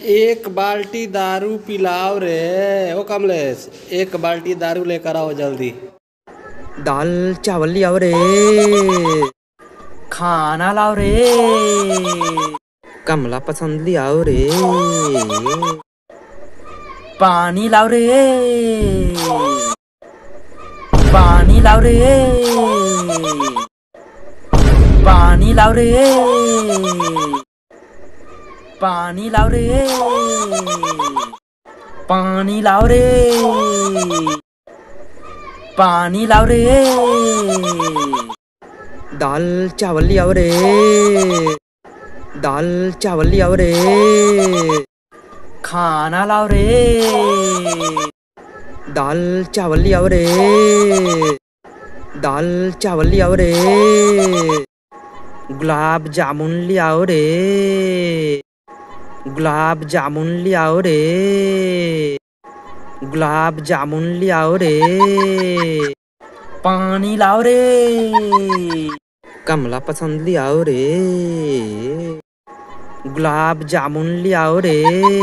एक बाल्टी दारू पिलाओ रे। ओ कमलेश, एक बाल्टी दारू लेकर आओ जल्दी। दाल चावल लियाओ रे। खाना लाओ रे। कमला पसंद लियाओ रे। पानी लाओ रे। पानी लाओ रे। पानी लाओ रे। पानी लाओ रे। पानी लाओ रे। पानी लाओ रे। दाल चावल लियाओ रे। दाल चावल लियाओ रे। खाना लाओ रे। दाल चावल लियाओ रे। दाल चावल लियाओ रे। गुलाब जामुन लियाओ रे। गुलाब जामुन लियाओ रे। गुलाब जामुन लियाओ रे। पानी लाओ रे। कमला पसंद लियाओ रे। गुलाब जामुन लियाओ रे।